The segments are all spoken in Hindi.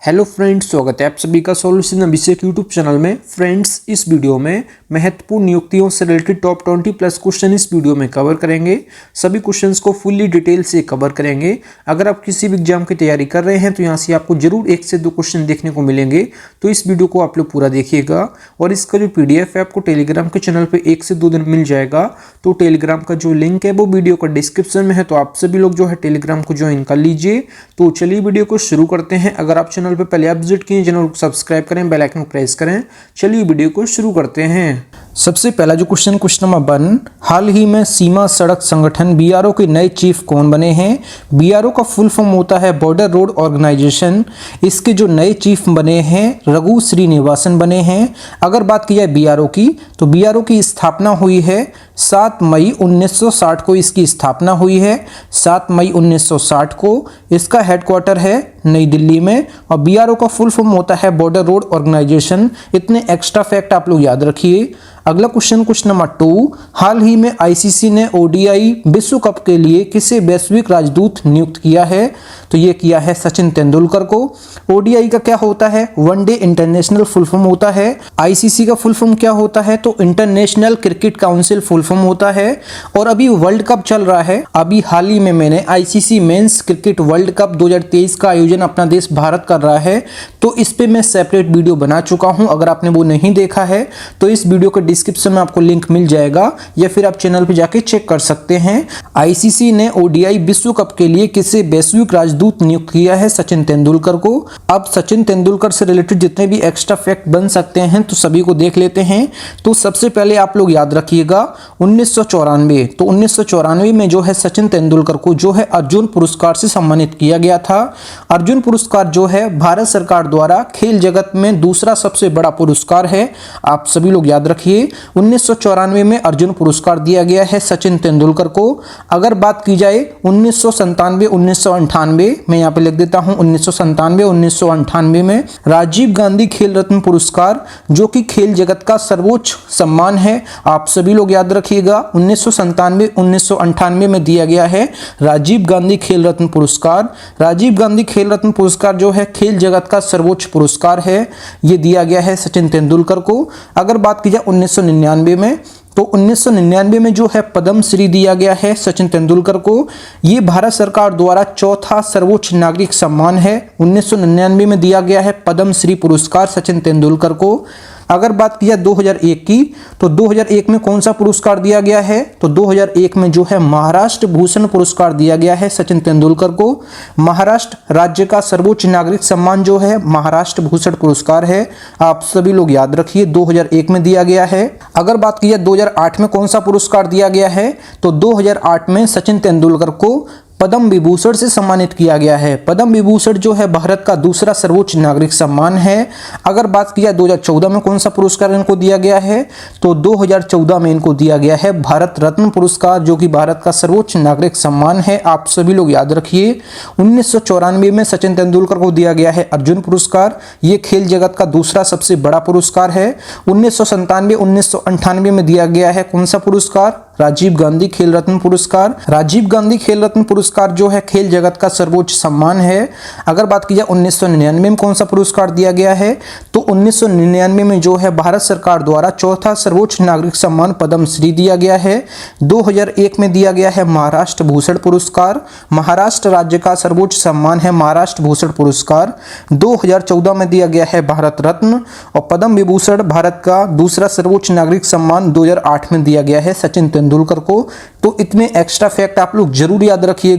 हेलो फ्रेंड्स, स्वागत है आप सभी का सॉल्यूशन अभिषेक यूट्यूब चैनल में। फ्रेंड्स, इस वीडियो में महत्वपूर्ण नियुक्तियों से रिलेटेड टॉप 20 प्लस क्वेश्चन इस वीडियो में कवर करेंगे। सभी क्वेश्चंस को फुल्ली डिटेल से कवर करेंगे। अगर आप किसी भी एग्जाम की तैयारी कर रहे हैं तो यहाँ से आपको जरूर 1 से 2 क्वेश्चन देखने को मिलेंगे, तो इस वीडियो को आप लोग पूरा देखिएगा। और इसका जो PDF है आपको टेलीग्राम के चैनल पर 1 से 2 दिन मिल जाएगा। तो टेलीग्राम का जो लिंक है वो वीडियो का डिस्क्रिप्शन में है, तो आप सभी लोग जो है टेलीग्राम को ज्वाइन कर लीजिए। तो चलिए वीडियो को शुरू करते हैं। अगर आप चैनल पर पहले आप विजिट किए, चैनल को सब्सक्राइब करें, बेल आइकन प्रेस करें। चलिए वीडियो को शुरू करते हैं। सबसे पहला जो क्वेश्चन नंबर 1, हाल ही में सीमा सड़क संगठन BRO के नए चीफ कौन बने हैं? BRO का फुल फॉर्म होता है बॉर्डर रोड ऑर्गेनाइजेशन। इसके जो नए चीफ बने हैं रघु श्रीनिवासन बने हैं। अगर बात की जाए BRO की, तो BRO की स्थापना हुई है 7 मई 1960 को इसकी स्थापना हुई है। 7 मई 1960 को इसका हेडक्वार्टर है नई दिल्ली में। और BRO का फुल फॉर्म होता है बॉर्डर रोड ऑर्गेनाइजेशन। इतने एक्स्ट्रा फैक्ट आप लोग याद रखिए। अगला क्वेश्चन नंबर 2, हाल ही में ICC ने ODI विश्व कप के लिए किसे वैश्विक राजदूत नियुक्त किया है? तो ये किया है सचिन तेंदुलकर को। ODI का क्या होता है? वनडे इंटरनेशनल फुल फॉर्म होता है। ICC का फुल फॉर्म क्या होता है? तो international cricket council full form होता है। और अभी वर्ल्ड कप चल रहा है। अभी हाल ही में मैंने ICC men's cricket world cup 2023 का आयोजन अपना देश भारत कर रहा है, तो इस पे मैं सेपरेट वीडियो बना चुका हूं। अगर आपने वो नहीं देखा है तो इस वीडियो के डिस्क्रिप्शन में आपको लिंक मिल जाएगा, या फिर आप चैनल पे जाके चेक कर सकते हैं। ICC ने ODI विश्व कप के लिए किसे वैश्विक राजदूत नियुक्त किया है? सचिन तेंदुलकर को। अब सचिन तेंदुलकर से रिलेटेड जितने भी एक्स्ट्रा फैक्ट बन सकते हैं तो सभी को देख लेते हैं। तो सबसे पहले आप लोग याद रखिएगा 1994। तो 1994 में जो है सचिन तेंदुलकर को जो है अर्जुन पुरस्कार से सम्मानित किया गया था। अर्जुन पुरस्कार जो है भारत सरकार द्वारा खेल जगत में दूसरा सबसे बड़ा पुरस्कार है। आप सभी लोग याद रखिए 1994 में अर्जुन पुरस्कार दिया गया है सचिन तेंदुलकर को। अगर बात की जाए 1997 1998, मैं यहाँ पे लिख देता हूँ 1997 1998 में राजीव गांधी खेल रत्न पुरस्कार, जो कि खेल जगत का सर्वोच्च सम्मान है। आप सभी लोग याद रखिएगा 1997 1998 में दिया गया है राजीव गांधी खेल रत्न पुरस्कार। राजीव गांधी खेल रत्न पुरस्कार जो है खेल जगत का सर्वोच्च पुरस्कार है। ये दिया गया है सचिन तेंदुलकर को। अगर बात की जाए 1999 में, तो 1999 में जो है पद्म श्री दिया गया है सचिन तेंदुलकर को। ये भारत सरकार द्वारा चौथा सर्वोच्च नागरिक सम्मान है। 1999 में दिया गया है पद्म श्री पुरस्कार सचिन तेंदुलकर को। अगर बात की जाए 2001 की, तो 2001 में कौन सा पुरस्कार दिया गया है? तो 2001 में जो है महाराष्ट्र भूषण पुरस्कार दिया गया है सचिन तेंदुलकर को। महाराष्ट्र राज्य का सर्वोच्च नागरिक सम्मान जो है महाराष्ट्र भूषण पुरस्कार है। आप सभी लोग याद रखिए 2001 में दिया गया है। अगर बात की जाए 2008 में कौन सा पुरस्कार दिया गया है? तो 2008 में सचिन तेंदुलकर को पद्म विभूषण से सम्मानित किया गया है। पद्म विभूषण जो है भारत का दूसरा सर्वोच्च नागरिक सम्मान है। अगर बात की जाए 2014 में कौन सा पुरस्कार इनको दिया गया है? तो 2014 में इनको दिया गया है भारत रत्न पुरस्कार, जो कि भारत का सर्वोच्च नागरिक सम्मान है। आप सभी लोग याद रखिए 1994 में सचिन तेंदुलकर को दिया गया है अर्जुन पुरस्कार। ये खेल जगत का दूसरा सबसे बड़ा पुरस्कार है। 1997 1998 में दिया गया है कौन सा पुरस्कार? राजीव गांधी खेल रत्न पुरस्कार। राजीव गांधी खेल रत्न पुरस्कार जो है खेल जगत का सर्वोच्च सम्मान है। अगर बात की जाए 1999 में कौन सा पुरस्कार दिया गया है? तो 1999 में जो है भारत सरकार द्वारा चौथा सर्वोच्च नागरिक सम्मान पद्म श्री दिया गया है। 2001 में दिया गया है महाराष्ट्र भूषण पुरस्कार। महाराष्ट्र राज्य का सर्वोच्च सम्मान है महाराष्ट्र भूषण पुरस्कार। 2014 में दिया गया है भारत रत्न। और पद्म विभूषण भारत का दूसरा सर्वोच्च नागरिक सम्मान 2008 में दिया गया है सचिन तेंदुलकर को। तो इतने एक्स्ट्रा फैक्ट आप लोग जरूर याद रखिएगा।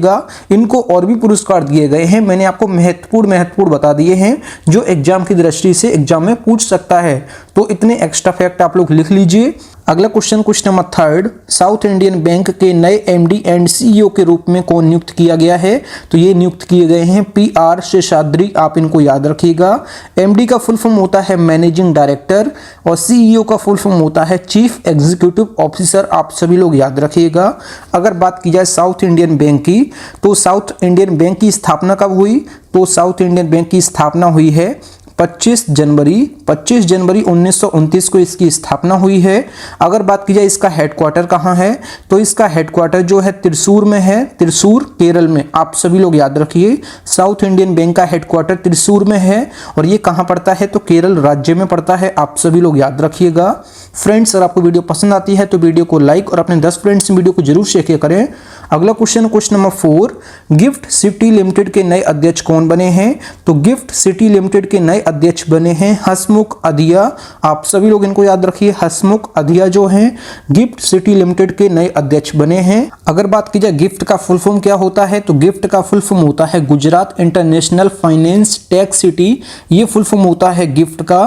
इनको और भी पुरस्कार दिए गए हैं, मैंने आपको महत्वपूर्ण बता दिए हैं जो एग्जाम की दृष्टि से एग्जाम में पूछ सकता है। तो इतने एक्स्ट्रा फैक्ट आप लोग लिख लीजिए। अगला question number 3, south Indian bank के नए MD एंड CEO के रूप में कौन नियुक्त किया गया है? तो ये नियुक्त किए गए हैं PR शेषाद्री। आप इनको याद रखिएगा। MD का फुल फॉर्म होता है मैनेजिंग डायरेक्टर, और CEO का फुल फॉर्म होता है चीफ एग्जीक्यूटिव ऑफिसर। आप सभी लोग याद रखिएगा। अगर बात की जाए साउथ इंडियन बैंक की, तो साउथ इंडियन बैंक की स्थापना कब हुई? तो साउथ इंडियन बैंक की स्थापना हुई है 25 जनवरी 1929 को इसकी स्थापना हुई है। अगर बात की जाए इसका हेडक्वार्टर कहाँ है, तो इसका हेडक्वार्टर जो है त्रिशूर में है, त्रिशूर केरल में। आप सभी लोग याद रखिए, साउथ इंडियन बैंक का हेडक्वार्टर त्रिशूर में है और ये कहाँ पड़ता है, तो केरल राज्य में पड़ता है। आप सभी लोग याद रखिएगा। फ्रेंड्स, अगर आपको वीडियो पसंद आती है तो वीडियो को लाइक और अपने 10 फ्रेंड्स से वीडियो को जरूर शेयर करें। अगला question number 4, gift city limited के नए अध्यक्ष कौन बने हैं, तो गिफ्ट सिटी लिमिटेड के नए अध्यक्ष बने हैं हसमुख अधिया। आप सभी लोग इनको याद रखिए, हसमुख अधिया जो हैं गिफ्ट सिटी लिमिटेड के नए अध्यक्ष बने हैं। अगर बात की जाए गिफ्ट का फुल फॉर्म क्या होता है, तो गिफ्ट का फुल फॉर्म होता है Gujarat international finance take city, ये फुल फॉर्म होता है गिफ्ट का।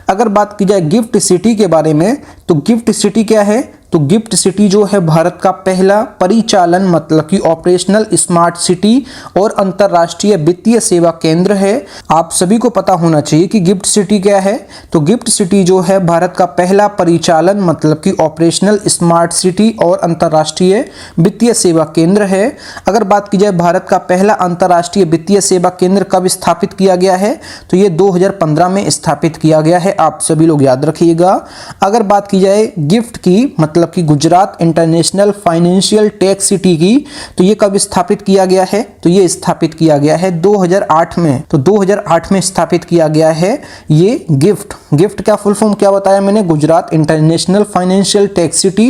अगर बात की जाए गिफ्ट सिटी के बारे में, तो गिफ्ट सिटी क्या है, तो गिफ्ट सिटी जो है भारत का पहला परिचालन मतलब कि ऑपरेशनल स्मार्ट सिटी और अंतरराष्ट्रीय वित्तीय सेवा केंद्र है। आप सभी को पता होना चाहिए कि गिफ्ट सिटी क्या है, तो गिफ्ट सिटी जो है भारत का पहला परिचालन मतलब कि ऑपरेशनल स्मार्ट सिटी और अंतरराष्ट्रीय वित्तीय सेवा केंद्र है। अगर बात की जाए भारत का पहला अंतरराष्ट्रीय वित्तीय सेवा केंद्र कब स्थापित किया गया है, तो ये 2015 में स्थापित किया गया है। आप सभी लोग याद रखिएगा। अगर बात की जाए गिफ्ट की मतलब कि Gujarat international financial tech city की, तो ये कब स्थापित किया गया है, तो ये स्थापित किया गया है 2008 में। तो 2008 में स्थापित किया गया है ये गिफ्ट का फुल फॉर्म क्या बताया मैंने, Gujarat international financial tech city.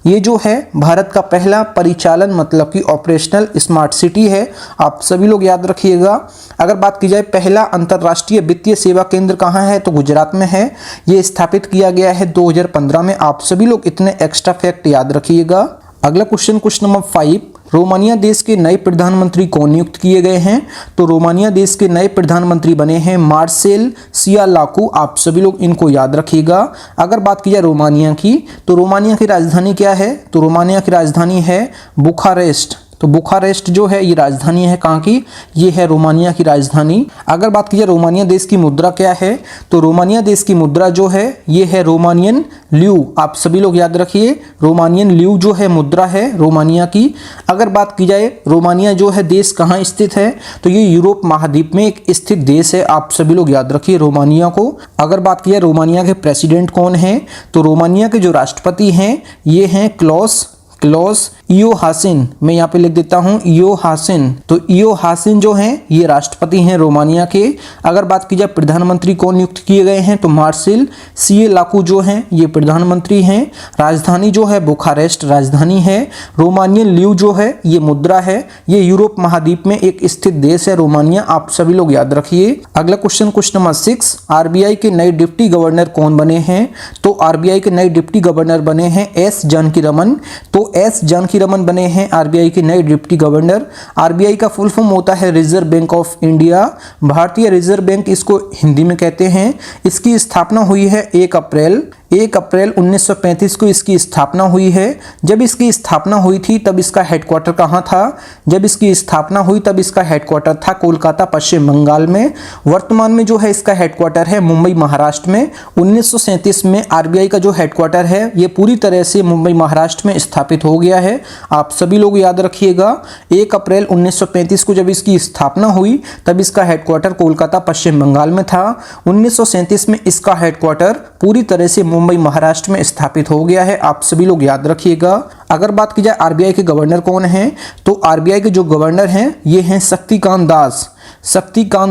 ये जो है भारत का पहला परिचालन मतलब कि ऑपरेशनल स्मार्ट सिटी है। आप सभी लोग याद रखिएगा। अगर बात की जाए पहला अंतरराष्ट्रीय वित्तीय सेवा केंद्र कहाँ है, तो गुजरात में है। ये स्थापित किया गया है 2015 में। आप सभी लोग इतने एक्स्ट्रा फैक्ट याद रखिएगा। अगला क्वेश्चन नंबर 5, रोमानिया देश के नए प्रधानमंत्री कौन नियुक्त किए गए हैं, तो रोमानिया देश के नए प्रधानमंत्री बने हैं मार्सेल सियालाकू। आप सभी लोग इनको याद रखिएगा। अगर बात की जाए रोमानिया की, तो रोमानिया की राजधानी क्या है, तो रोमानिया की राजधानी है बुखारेस्ट। तो बुखारेस्ट जो है ये राजधानी है कहाँ की, ये है रोमानिया की राजधानी। अगर बात की जाए रोमानिया देश की मुद्रा क्या है, तो रोमानिया देश की मुद्रा जो है ये है रोमानियन ल्यू। आप सभी लोग याद रखिए, रोमानियन ल्यू जो है मुद्रा है रोमानिया की। अगर बात की जाए रोमानिया जो है देश कहाँ स्थित है, तो ये यूरोप महाद्वीप में एक स्थित देश है। आप सभी लोग याद रखिए रोमानिया को। अगर बात की जाए रोमानिया के प्रेसिडेंट कौन है, तो रोमानिया के जो राष्ट्रपति हैं ये हैं क्लॉस इयोहासिन। मैं यहाँ पे लिख देता हूँ इयोहासिन। तो इयोहासिन जो हैं ये राष्ट्रपति हैं रोमानिया के। अगर बात की जाए प्रधानमंत्री कौन नियुक्त किए गए हैं, तो मार्सेल सियालाकू जो हैं ये प्रधानमंत्री हैं। राजधानी जो है बुखारेस्ट राजधानी है। रोमानियन ल्यू जो है ये मुद्रा है। ये यूरोप महाद्वीप में एक स्थित देश है रोमानिया। आप सभी लोग याद रखिए। अगला क्वेश्चन नंबर 6, आरबीआई के नए डिप्टी गवर्नर कौन बने हैं, तो आरबीआई के नए डिप्टी गवर्नर बने हैं एस जानकीरमन। तो एस जानकीरमन बने हैं आरबीआई के नए डिप्टी गवर्नर। आरबीआई का फुल फॉर्म होता है रिजर्व बैंक ऑफ इंडिया, भारतीय रिजर्व बैंक इसको हिंदी में कहते हैं। इसकी स्थापना हुई है 1 अप्रैल 1935 को इसकी स्थापना हुई है। जब इसकी स्थापना हुई थी तब इसका हेडक्वार्टर कहाँ था, जब इसकी स्थापना हुई तब इसका हेडक्वार्टर था कोलकाता पश्चिम बंगाल में। वर्तमान में जो है इसका हेडक्वार्टर है मुंबई महाराष्ट्र में। 1937 में आरबीआई का जो हेडक्वार्टर है ये पूरी तरह से मुंबई महाराष्ट्र में स्थापित हो गया है। आप सभी लोग याद रखिएगा। 1 अप्रैल 1935 को जब इसकी स्थापना हुई तब इसका हेडक्वार्टर कोलकाता पश्चिम बंगाल में था। 1937 में इसका हेडक्वार्टर पूरी तरह से मुंबई महाराष्ट्र में स्थापित हो गया है। आप सभी लोग याद रखिएगा। अगर बात की जाए आरबीआई के गवर्नर कौन हैं, तो आरबीआई के जो गवर्नर हैं ये हैं शक्तिकांत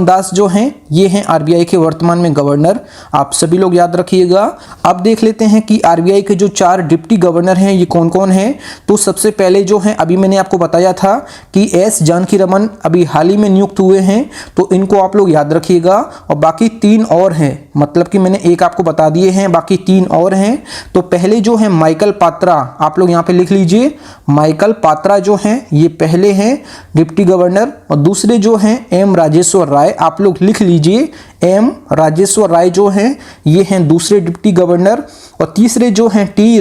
दास जो हैं ये हैं आरबीआई के वर्तमान में गवर्नर। आप सभी लोग याद रखिएगा। अब देख लेते हैं कि आरबीआई के जो 4 डिप्टी गवर्नर हैं ये कौन कौन हैं। तो सबसे पहले जो हैं अभी मैंने आपको बताया था कि एस जानकीरमन अभी हाल ही में नियुक्त हुए हैं, तो इनको आप लोग याद रखिएगा। और बाकी 3 और हैं, मतलब कि मैंने एक आपको बता दिए हैं, बाकी 3 और हैं। तो पहले जो है माइकल पात्रा, आप लोग यहाँ पे लिख लीजिए, माइकल पात्रा जो हैं ये पहले हैं डिप्टी गवर्नर। और दूसरे जो हैं एम राजेश्वर राय, आप लोग लिख लीजिए, एम राजेश्वर राय जो हैं ये हैं दूसरे डिप्टी गवर्नर। और तीसरे जो हैं टी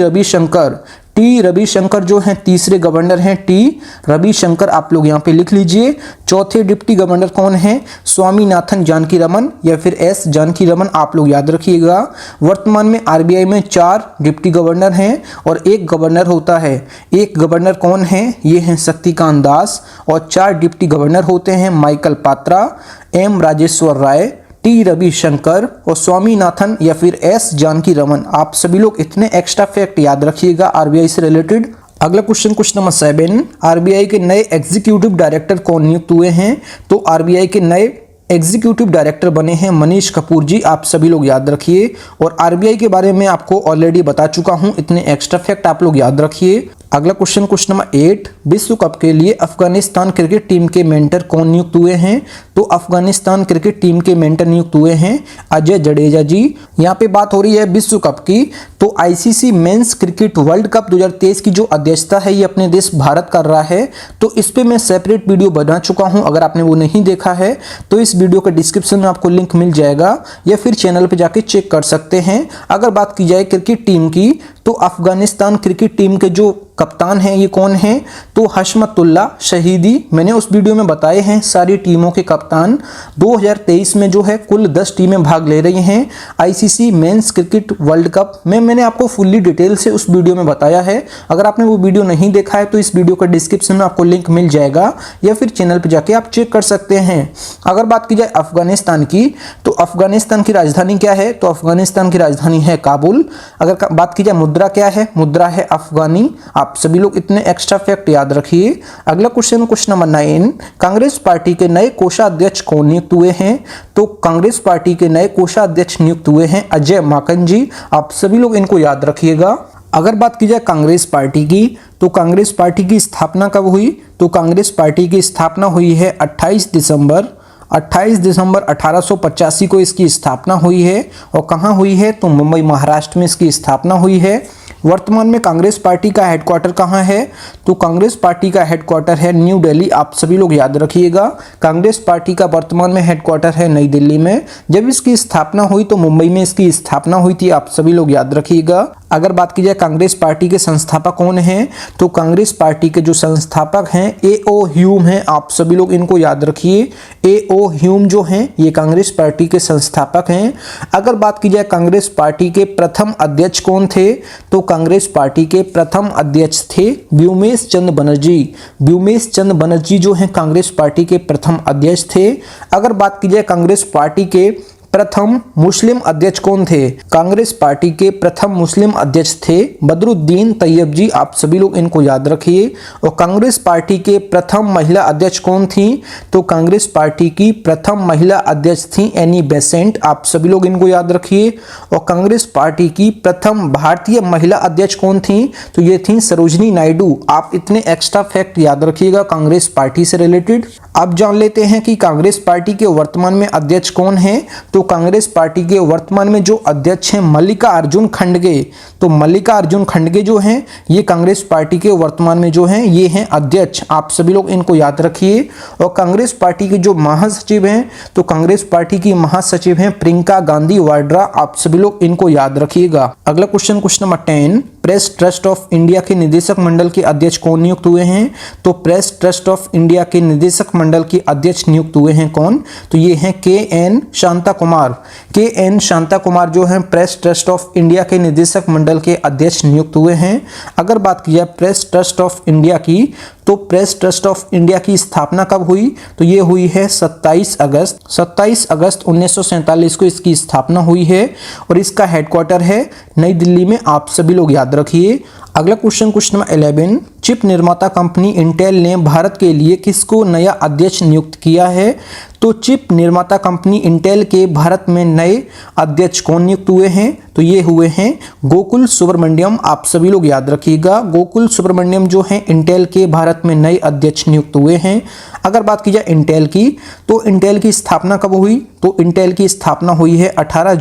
रविशंकर जो हैं तीसरे गवर्नर हैं, टी रविशंकर, आप लोग यहाँ पे लिख लीजिए। चौथे डिप्टी गवर्नर कौन हैं, स्वामीनाथन जानकीरमन या फिर एस जानकीरमन, आप लोग याद रखिएगा। वर्तमान में आरबीआई में 4 डिप्टी गवर्नर हैं और 1 गवर्नर होता है। 1 गवर्नर कौन है, ये हैं शक्तिकांत दास। और 4 डिप्टी गवर्नर होते हैं माइकल पात्रा, एम राजेश्वर राय, टी रविशंकर और स्वामीनाथन या फिर एस जानकी रमन। आप सभी लोग इतने एक्स्ट्रा फैक्ट याद रखिएगा आरबीआई से रिलेटेड। अगला क्वेश्चन नंबर 7, आरबीआई के नए एग्जीक्यूटिव डायरेक्टर कौन नियुक्त हुए हैं? तो आरबीआई के नए एग्जीक्यूटिव डायरेक्टर बने हैं मनीष कपूर जी। आप सभी लोग याद रखिए। और आरबीआई के बारे में आपको ऑलरेडी बता चुका हूं, इतने एक्स्ट्रा फैक्ट आप लोग याद रखिए। अगला क्वेश्चन नंबर 8, विश्व कप के लिए अफगानिस्तान क्रिकेट टीम के मेंटर कौन नियुक्त हुए हैं? तो अफगानिस्तान क्रिकेट टीम के मेंटर नियुक्त हुए हैं अजय जडेजा जी। यहाँ पे बात हो रही है विश्व कप की, तो ICC men's cricket world cup 2023 की जो अध्यक्षता है ये अपने देश भारत कर रहा है। तो इस पे मैं सेपरेट वीडियो बना चुका हूँ, अगर आपने वो नहीं देखा है तो इस वीडियो के डिस्क्रिप्शन में आपको लिंक मिल जाएगा या फिर चैनल पे जाके चेक कर सकते हैं। अगर बात की जाए क्रिकेट टीम की, तो अफगानिस्तान क्रिकेट टीम के जो कप्तान हैं ये कौन हैं? तो हशमतुल्ला शहीदी। मैंने उस वीडियो में बताए हैं सारी टीमों के कप्तान। 2023 में जो है कुल 10 टीमें भाग ले रही हैं ICC men's cricket world cup में। मैंने आपको फुल्ली डिटेल से उस वीडियो में बताया है। अगर आपने वो वीडियो नहीं देखा है तो इस वीडियो के डिस्क्रिप्शन में आपको लिंक मिल जाएगा या फिर चैनल पर जाके आप चेक कर सकते हैं। अगर बात की जाए अफगानिस्तान की, तो अफगानिस्तान की राजधानी क्या है? तो अफगानिस्तान की राजधानी है काबुल। अगर बात की जाए मुद्रा क्या है? मुद्रा है अफगानी। आप सभी लोग इतने एक्स्ट्रा फैक्ट याद रखिए। अगला क्वेश्चन नंबर 9, कांग्रेस पार्टी के नए कोषाध्यक्ष कौन नियुक्त हुए हैं? तो कांग्रेस पार्टी के नए कोषाध्यक्ष नियुक्त हुए हैं अजय माकन जी। आप सभी लोग इनको याद रखिएगा। अगर बात की जाए कांग्रेस पार्टी की, तो कांग्रेस पार्टी की स्थापना कब हुई? तो कांग्रेस पार्टी की स्थापना हुई है 28 दिसंबर 1885 को इसकी स्थापना हुई है। और कहाँ हुई है? तो मुंबई महाराष्ट्र में इसकी स्थापना हुई है। वर्तमान में कांग्रेस पार्टी का हेडक्वार्टर कहाँ है? तो कांग्रेस पार्टी का हेडक्वार्टर है न्यू दिल्ली। आप सभी लोग याद रखिएगा। कांग्रेस पार्टी का वर्तमान में हेडक्वार्टर है नई दिल्ली में। जब इसकी स्थापना हुई तो मुंबई में इसकी स्थापना हुई थी। आप सभी लोग याद रखिएगा। अगर बात की जाए कांग्रेस पार्टी के संस्थापक कौन हैं? तो कांग्रेस पार्टी के जो संस्थापक हैं ए.ओ. ह्यूम हैं। आप सभी लोग इनको याद रखिए। ए.ओ. ह्यूम जो हैं ये कांग्रेस पार्टी के संस्थापक हैं। अगर बात की जाए कांग्रेस पार्टी के प्रथम अध्यक्ष कौन थे? तो कांग्रेस पार्टी के प्रथम अध्यक्ष थे व्योमेश चंद्र बनर्जी। व्योमेश चंद्र बनर्जी जो हैं कांग्रेस पार्टी के प्रथम अध्यक्ष थे। अगर बात की जाए कांग्रेस पार्टी के प्रथम मुस्लिम अध्यक्ष कौन थे? कांग्रेस पार्टी के प्रथम मुस्लिम अध्यक्ष थे बदरुद्दीन तैयब जी। आप सभी लोग इनको याद रखिए। और कांग्रेस पार्टी के प्रथम महिला अध्यक्ष कौन थी? तो कांग्रेस पार्टी की प्रथम महिला अध्यक्ष थी एनी बेसेंट। आप सभी लोग इनको याद रखिए। और कांग्रेस पार्टी की प्रथम भारतीय महिला अध्यक्ष कौन थी? तो ये थी सरोजनी नायडू। आप इतने एक्स्ट्रा फैक्ट याद रखिएगा कांग्रेस पार्टी से रिलेटेड। अब जान लेते हैं कि कांग्रेस पार्टी के वर्तमान में अध्यक्ष कौन है। तो कांग्रेस पार्टी के वर्तमान में जो अध्यक्ष हैं मल्लिकार्जुन खड़गे। तो मल्लिकार्जुन खड़गे जो हैं ये कांग्रेस पार्टी के वर्तमान में जो हैं ये हैं अध्यक्ष। आप सभी लोग इनको याद रखिए। और कांग्रेस पार्टी के जो महासचिव हैं, तो कांग्रेस पार्टी की महासचिव हैं प्रियंका गांधी वाड्रा। आप सभी लोग इनको याद रखिएगा। अगला question number 10, press trust of India के निदेशक मंडल के अध्यक्ष कौन नियुक्त हुए हैं? तो प्रेस ट्रस्ट ऑफ इंडिया के निदेशक मंडल के अध्यक्ष नियुक्त हुए हैं कौन? तो ये हैं के.एन. शांता कुमार। के.एन. शांता कुमार जो हैं प्रेस ट्रस्ट ऑफ इंडिया के निदेशक मंडल के अध्यक्ष नियुक्त हुए हैं। अगर बात की जाए प्रेस ट्रस्ट ऑफ इंडिया की, तो प्रेस ट्रस्ट ऑफ इंडिया की स्थापना कब हुई? तो ये हुई है 27 अगस्त 1947 को इसकी स्थापना हुई है। और इसका हेडक्वार्टर है नई दिल्ली में। आप सभी लोग याद रखिए। अगला क्वेश्चन नंबर 11, चिप निर्माता कंपनी इंटेल ने भारत के लिए किसको नया अध्यक्ष नियुक्त किया है? तो चिप निर्माता कंपनी इंटेल के भारत में नए अध्यक्ष कौन नियुक्त हुए हैं? तो ये हुए हैं गोकुल सुब्रमण्यम। आप सभी लोग याद रखिएगा। गोकुल सुब्रमण्यम जो हैं इंटेल के भारत में नए अध्यक्ष नियुक्त हुए हैं। अगर बात की जाए इंटेल की, तो इंटेल की स्थापना कब हुई? तो इंटेल की स्थापना हुई है 18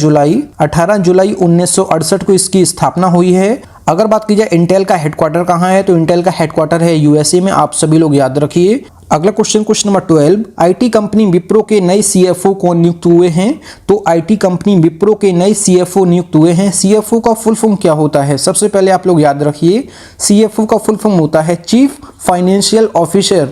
जुलाई 1968 को इसकी स्थापना हुई है। अगर बात की जाए इंटेल का हेडक्वार्टर कहाँ है? तो इंटेल का हेडक्वार्टर है यूएसए में। आप सभी लोग याद रखिए। अगला question number 12, IT company Wipro के नए सीएफओ कौन नियुक्त हुए हैं? तो आईटी कंपनी विप्रो के नए सीएफओ नियुक्त हुए हैं। सीएफओ का फुल फॉर्म क्या होता है? सबसे पहले आप लोग याद रखिए, सीएफओ का फुल फॉर्म होता है चीफ फाइनेंशियल ऑफिसर।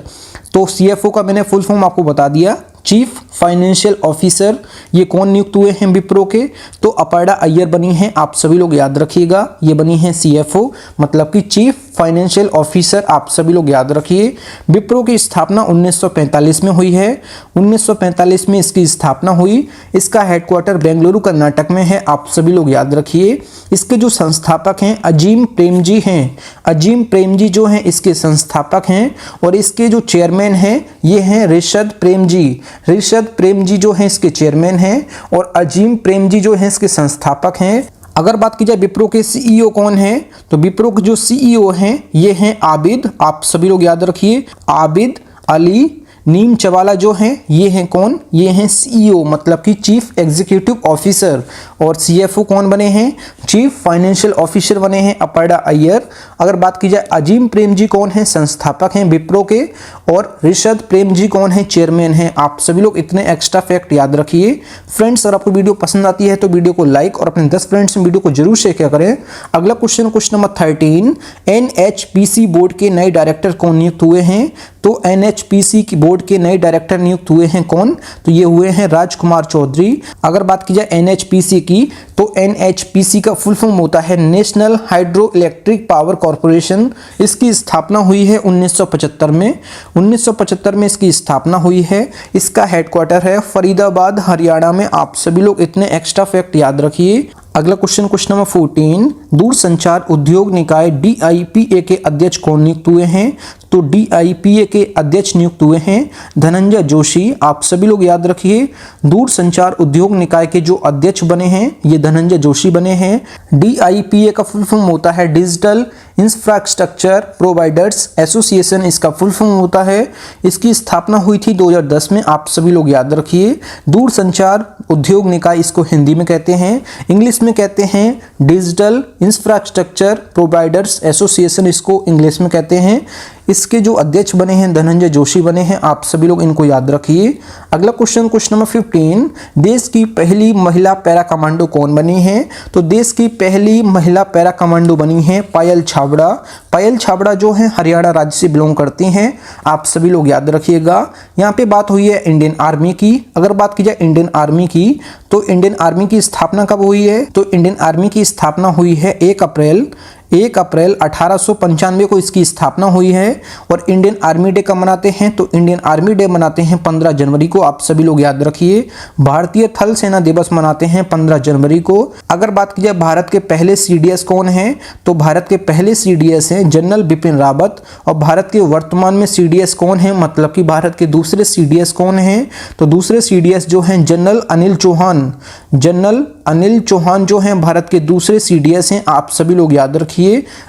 तो सीएफओ का मैंने फुल फॉर्म आपको बता दिया, चीफ फाइनेंशियल ऑफिसर। ये कौन नियुक्त हुए हैं विप्रो के? तो अपर्णा अय्यर बनी हैं। आप सभी लोग याद रखिएगा, ये बनी है सीएफओ, मतलब कि चीफ फाइनेंशियल ऑफिसर, आप सभी लोग याद रखिए। विप्रो की स्थापना 1945 में हुई है, 1945 में इसकी स्थापना हुई। इसका हेडक्वार्टर बेंगलुरु कर्नाटक में है, आप सभी लोग याद रखिए। इसके जो संस्थापक हैं अजीम प्रेमजी हैं, अजीम प्रेमजी जो हैं इसके संस्थापक हैं। और इसके जो चेयरमैन हैं ये हैं ऋषद प्रेमजी, ऋषद प्रेमजी जो हैं इसके चेयरमैन हैं और अजीम प्रेमजी जो हैं इसके संस्थापक हैं। अगर बात की जाए विप्रो के सीईओ कौन है, तो विप्रो के जो सीईओ हैं ये हैं आबिद, आप सभी लोग याद रखिए, आबिद अली नीम चवाला जो हैं ये हैं कौन, ये हैं सीईओ मतलब कि चीफ एग्जीक्यूटिव ऑफिसर। और सीएफओ कौन बने हैं, चीफ फाइनेंशियल ऑफिसर बने हैं अपर्णा अय्यर। अगर बात की जाए अजीम प्रेमजी कौन है, संस्थापक हैं विप्रो के। और ऋषद प्रेमजी कौन है, चेयरमैन हैं। आप सभी लोग इतने एक्स्ट्रा फैक्ट याद रखिए। फ्रेंड्स अगर आपको वीडियो पसंद आती है तो वीडियो को लाइक और अपने 10 फ्रेंड्स में वीडियो को जरूर शेयर किया करें। अगला क्वेश्चन नंबर 13, एनएचपीसी बोर्ड के नए डायरेक्टर कौन नियुक्त हुए हैं, तो एनएचपीसी की बोर्ड के नए डायरेक्टर नियुक्त हुए हैं कौन, तो ये हुए हैं राजकुमार चौधरी। अगर बात की जाए एनएचपीसी की, तो एनएचपीसी का फुल फॉर्म होता है national hydro electric power corporation. इसकी स्थापना हुई है 1975 में, 1975 में इसकी स्थापना हुई है। इसका हेडक्वार्टर है फरीदाबाद हरियाणा में। आप सभी लोग इतने एक्स्ट्रा फैक्ट याद रखिए। अगला क्वेश्चन नंबर 14, दूरसंचार उद्योग निकाय डीआईपीए के अध्यक्ष कौन नियुक्त हुए हैं, तो डीआईपीए के अध्यक्ष नियुक्त हुए हैं धनंजय जोशी। आप सभी लोग याद रखिए, दूरसंचार उद्योग निकाय के जो अध्यक्ष बने हैं ये धनंजय जोशी बने हैं। डीआईपीए का फुल फॉर्म होता है डिजिटल इंफ्रास्ट्रक्चर प्रोवाइडर्स एसोसिएशन, इसका फुल फॉर्म होता है। इसकी स्थापना हुई थी 2010 में, आप सभी लोग याद रखिए। दूरसंचार उद्योग निकाय इसको हिंदी में कहते हैं, इंग्लिश में कहते हैं डिजिटल इंफ्रास्ट्रक्चर प्रोवाइडर्स एसोसिएशन, इसको इंग्लिश में कहते हैं। इसके जो अध्यक्ष बने हैं धनंजय जोशी बने हैं, आप सभी लोग इनको याद रखिए। अगला क्वेश्चन नंबर 15, देश की पहली महिला पैरा कमांडो कौन बनी है, तो देश की पहली महिला पैरा कमांडो बनी है पायल छाबड़ा। पायल छाबड़ा जो है हरियाणा राज्य से बिलोंग करती हैं, आप सभी लोग याद रखिएगा। यहाँ पे बात हुई है इंडियन आर्मी की। अगर बात की जाए इंडियन आर्मी की, तो इंडियन आर्मी की स्थापना कब हुई है, तो इंडियन आर्मी की स्थापना हुई है 1 अप्रैल 1895 को इसकी स्थापना हुई है। और इंडियन आर्मी डे कब मनाते हैं, तो इंडियन आर्मी डे मनाते हैं 15 जनवरी को, आप सभी लोग याद रखिए। भारतीय थल सेना दिवस मनाते हैं 15 जनवरी को। अगर बात की जाए भारत के पहले सीडीएस कौन हैं, तो भारत के पहले सीडीएस हैं जनरल बिपिन रावत। और भारत के वर्तमान में सीडीएस कौन है, मतलब कि भारत के दूसरे सीडीएस कौन हैं, तो दूसरे सीडीएस जो हैं जनरल अनिल चौहान, जनरल अनिल चौहान जो हैं भारत के दूसरे सीडीएस हैं, आप सभी लोग याद रखिए।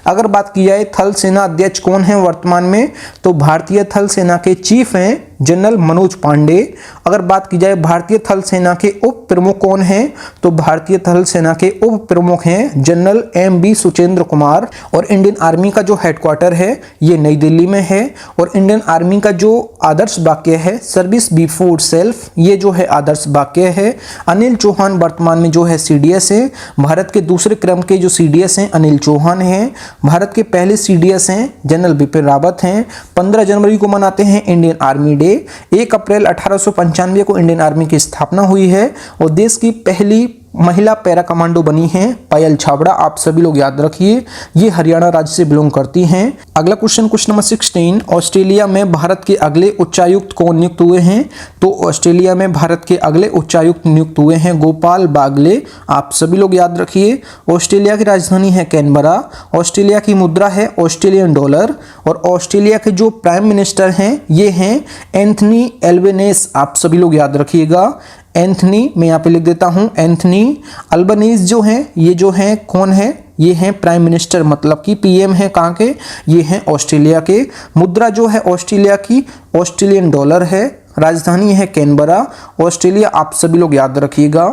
अगर बात की जाए थल सेना अध्यक्ष कौन है वर्तमान में, तो भारतीय थल सेना के चीफ हैं जनरल मनोज पांडे। अगर बात की जाए भारतीय थल सेना के उप प्रमुख कौन हैं, तो भारतीय थल सेना के उप प्रमुख हैं जनरल एम.बी. सुचेंद्र कुमार। और इंडियन आर्मी का जो हेडक्वार्टर है ये नई दिल्ली में है। और इंडियन आर्मी का जो आदर्श वाक्य है सर्विस बिफोर सेल्फ, ये जो है आदर्श वाक्य है। अनिल चौहान वर्तमान में जो है सीडीएस है। भारत के दूसरे क्रम के जो सीडीएस हैं अनिल चौहान हैं। भारत के पहले सीडीएस हैं जनरल बिपिन रावत हैं। 15 जनवरी को मनाते हैं इंडियन आर्मी डे। 1 अप्रैल 1895 को इंडियन आर्मी की स्थापना हुई है। और देश की पहली महिला पैरा कमांडो बनी हैं पायल छाबड़ा, आप सभी लोग याद रखिए। ये हरियाणा राज्य से बिलोंग करती हैं। अगला क्वेश्चन नंबर 16, ऑस्ट्रेलिया में भारत के अगले उच्चायुक्त कौन नियुक्त हुए हैं, तो ऑस्ट्रेलिया में भारत के अगले उच्चायुक्त नियुक्त हुए हैं गोपाल बागले, आप सभी लोग याद रखिए। ऑस्ट्रेलिया की राजधानी है कैनबरा। ऑस्ट्रेलिया की मुद्रा है ऑस्ट्रेलियन डॉलर। और ऑस्ट्रेलिया के जो प्राइम मिनिस्टर हैं ये हैं एंथनी एल्बनेज़, आप सभी लोग याद रखिएगा। एंथनी, मैं यहाँ पे लिख देता हूँ एंथनी अल्बनीज जो हैं, ये जो हैं कौन है, ये हैं प्राइम मिनिस्टर, मतलब कि पीएम है कहाँ के, ये हैं ऑस्ट्रेलिया के। मुद्रा जो है ऑस्ट्रेलिया की ऑस्ट्रेलियन डॉलर है। राजधानी है कैनबरा, ऑस्ट्रेलिया, आप सभी लोग याद रखिएगा।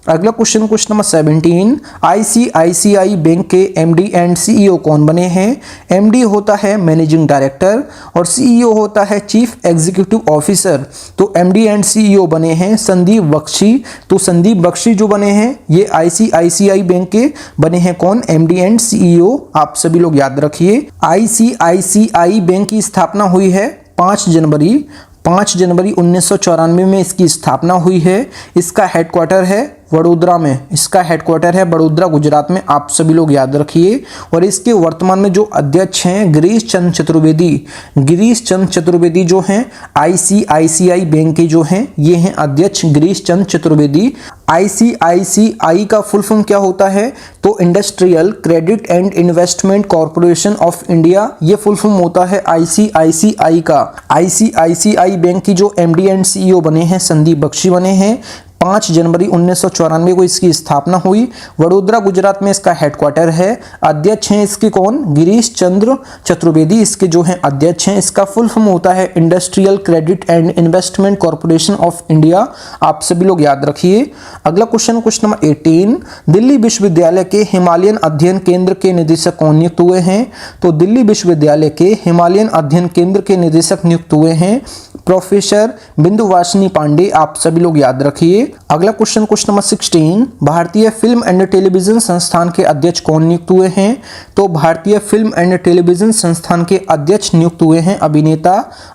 अगला क्वेश्चन नंबर 17, आईसीआईसीआई बैंक के एमडी एंड सीईओ कौन बने हैं। एमडी होता है मैनेजिंग डायरेक्टर और सीईओ होता है चीफ एग्जीक्यूटिव ऑफिसर। तो एमडी एंड सीईओ बने हैं संदीप बख्शी। तो संदीप बख्शी जो बने हैं ये आईसीआईसीआई बैंक के बने हैं कौन, एमडी एंड सीईओ, आप सभी लोग याद रखिए। आईसीआईसीआई बैंक की स्थापना हुई है 5 जनवरी 1994 में इसकी स्थापना हुई है। इसका हेडक्वार्टर है वडोदरा में। इसका हेडक्वार्टर है बड़ोदरा गुजरात में, आप सभी लोग याद रखिए। और इसके वर्तमान में जो अध्यक्ष हैं गिरीश चंद्र चतुर्वेदी, गिरीश चंद्र चतुर्वेदी जो हैं ICICI बैंक के जो हैं ये हैं अध्यक्ष गिरीश चंद्र चतुर्वेदी। ICICI का फुल फॉर्म क्या होता है? तो industrial credit and investment corporation of India, ये फुल फॉर्म होता है ICICI का। ICICI बैंक की जो MD एंड CEO बने हैं संदीप बख्शी बने हैं। 5 जनवरी 1994 को इसकी स्थापना हुई। वडोदरा गुजरात में इसका हेडक्वार्टर है। अध्यक्ष हैं इसके कौन? गिरीश चंद्र चतुर्वेदी इसके जो हैं अध्यक्ष हैं। इसका फुल फॉर्म होता है industrial credit and investment corporation of India, आप सभी लोग याद रखिए। अगला क्वेश्चन नंबर 18, दिल्ली विश्वविद्यालय के हिमालयन अध्ययन केंद्र के निदेशक कौन नियुक्त हुए हैं? तो दिल्ली विश्वविद्यालय के हिमालयन अध्ययन केंद्र के निदेशक नियुक्त हुए हैं प्रोफेसर बिंदुवासिनी पांडे, आप सभी लोग याद रखिए। अगला क्वेश्चन नंबर 16, भारतीय फिल्म एंड टेलीविजन संस्थान के अध्यक्ष कौन नियुक्त हुए हैं? तो भारतीय फिल्म एंड टेलीविजन संस्थान के अध्यक्ष नियुक्त हुए हैं अभिनेता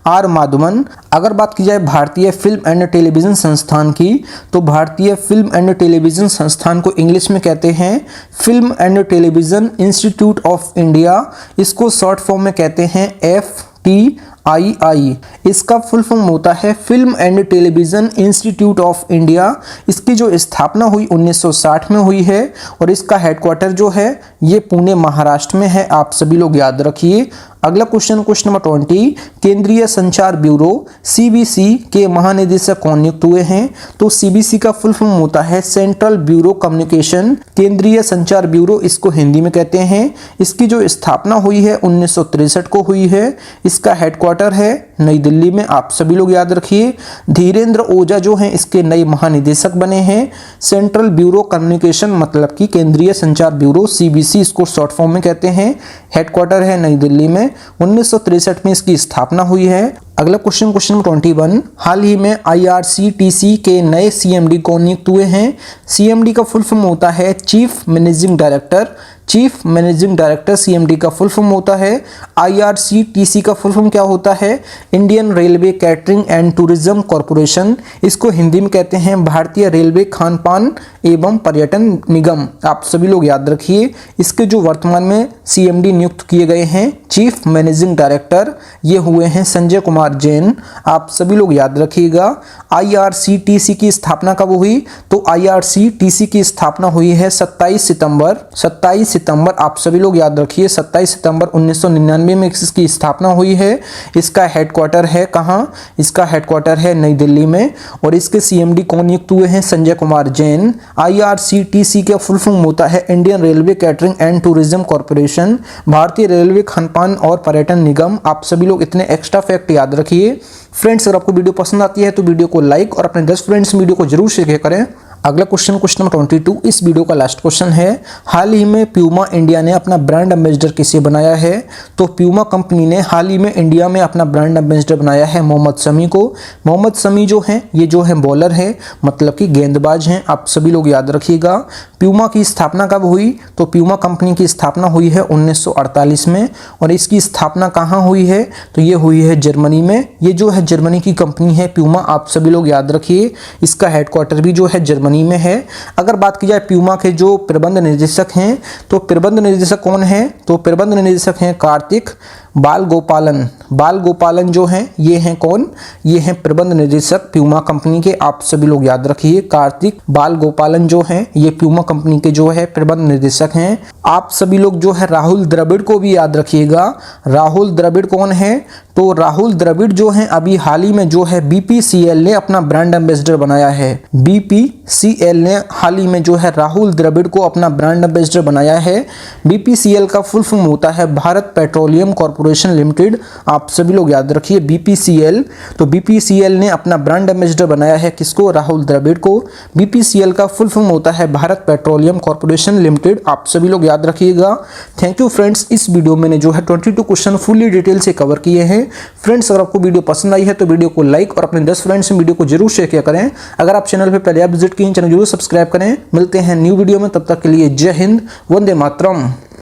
R माधवन। अगर बात की जाए भारतीय फिल्म एंड टेलीविजन संस्थान की, तो भारतीय फिल्म एंड टेलीविजन संस्थान को इंग्लिश में कहते हैं film and television institute of India, इसको शॉर्ट फॉर्म में कहते हैं FTII। इसका फुल फॉर्म होता है film and television institute of India. इसकी जो स्थापना हुई 1960 में हुई है और इसका हेडक्वार्टर जो है ये पुणे महाराष्ट्र में है, आप सभी लोग याद रखिए। अगला क्वेश्चन नंबर 20, केंद्रीय संचार ब्यूरो CBC के महानिदेशक कौन नियुक्त हुए हैं? तो CBC का फुल फॉर्म होता है सेंट्रल ब्यूरो कम्युनिकेशन, केंद्रीय संचार ब्यूरो इसको हिंदी में कहते हैं। इसकी जो स्थापना हुई है 1963 को हुई है। इसका हेडक्वार्टर है नई दिल्ली में, आप सभी लोग याद रखिए। धीरेन्द्र ओझा जो हैं इसके नए महानिदेशक बने हैं। सेंट्रल ब्यूरो कम्युनिकेशन मतलब कि केंद्रीय संचार ब्यूरो CBC इसको शॉर्ट फॉर्म में कहते हैं। हेडक्वार्टर है नई दिल्ली में, 1963 में इसकी स्थापना हुई है। अगला क्वेश्चन नंबर 21, हाल ही में IRCTC के नए CMD कौन नियुक्त हुए हैं? CMD का फुल फॉर्म होता है chief managing director, chief managing director CMD का फुल फॉर्म होता है। IRCTC का फुल फॉर्म क्या होता है? Indian railway catering and tourism corporation, इसको हिंदी में कहते हैं भारतीय रेलवे खानपान एवं पर्यटन निगम, आप सभी लोग याद रखिए। इसके जो वर्तमान में CMD नियुक्त किए गए हैं चीफ मैनेजिंग डायरेक्टर, ये हुए हैं संजय कुमार जैन, आप सभी लोग याद रखिएगा। IRCTC की स्थापना कब हुई? तो IRCTC की स्थापना हुई है 27 सितंबर, आप सभी लोग याद रखिए 27 सितंबर 1999 में इसकी स्थापना हुई है। इसका हेडक्वार्टर है कहाँ? इसका हेडक्वार्टर है नई दिल्ली में और इसके CMD कौन नियुक्त हुए हैं? संजय कुमार जैन। IRCTC का फुल फॉर्म होता है Indian railway catering and tourism corporation, भारतीय रेलवे खानपान और पर्यटन निगम, आप सभी लोग इतने एक्स्ट्रा फैक्ट याद रखिए। फ्रेंड्स, अगर आपको वीडियो पसंद आती है तो वीडियो को लाइक और अपने 10 फ्रेंड्स वीडियो को जरूर शेयर करें। अगला क्वेश्चन नंबर 22, इस वीडियो का लास्ट क्वेश्चन है, हाल ही में प्यूमा इंडिया ने अपना ब्रांड एम्बेसडर किसे बनाया है? तो प्यूमा कंपनी ने हाल ही में इंडिया में अपना ब्रांड एम्बेसडर बनाया है मोहम्मद शमी को। मोहम्मद शमी जो हैं ये जो है बॉलर है, मतलब कि गेंदबाज हैं, आप सभी लोग याद रखिएगा। प्यूमा की स्थापना कब हुई? तो प्यूमा कंपनी की स्थापना हुई है 1948 में और इसकी स्थापना कहाँ हुई है? तो ये हुई है जर्मनी में। ये जो है जर्मनी की कंपनी है प्यूमा, आप सभी लोग याद रखिए। इसका हेडक्वार्टर भी जो है जर्मनी में है। अगर बात की जाए प्यूमा के जो प्रबंध निदेशक हैं, तो प्रबंध निदेशक कौन है? तो प्रबंध निदेशक हैं कार्तिक बालगोपालन जो हैं ये हैं कौन? ये हैं प्रबंध निदेशक प्यूमा कंपनी के, आप सभी लोग याद रखिए। कार्तिक बालगोपालन जो हैं ये प्यूमा कंपनी के जो है प्रबंध निदेशक हैं। आप सभी लोग जो है राहुल द्रविड़ को भी याद रखिएगा। राहुल द्रविड़ कौन है? तो राहुल द्रविड़ जो हैं अभी हाल ही में जो है BPCL ने अपना ब्रांड एम्बेसडर बनाया है। BPCL ने हाल ही में जो है राहुल द्रविड़ को अपना ब्रांड एम्बेसडर बनाया है। BPCL का फुल फॉर्म होता है भारत पेट्रोलियम कॉर्पोरेशन लिमिटेड, आप सभी लोग याद रखिए BPCL। तो BPCL ने अपना ब्रांड एम्बेसडर बनाया है किसको? राहुल द्रविड़ को। BPCL का फुल फॉर्म होता है भारत पेट्रोलियम कॉर्पोरेशन लिमिटेड, आप सभी लोग याद रखिएगा। थैंक यू फ्रेंड्स, इस वीडियो में जो है 22 क्वेश्चन फुल्ली डिटेल से कवर किए हैं। फ्रेंड्स, अगर आपको वीडियो पसंद आई है तो वीडियो को लाइक और अपने 10 फ्रेंड्स में वीडियो को जरूर शेयर किया करें। अगर आप चैनल पर पहले आप विजिट किए, चैनल जरूर सब्सक्राइब करें। मिलते हैं न्यू वीडियो में, तब तक के लिए जय हिंद, वंदे मातरम।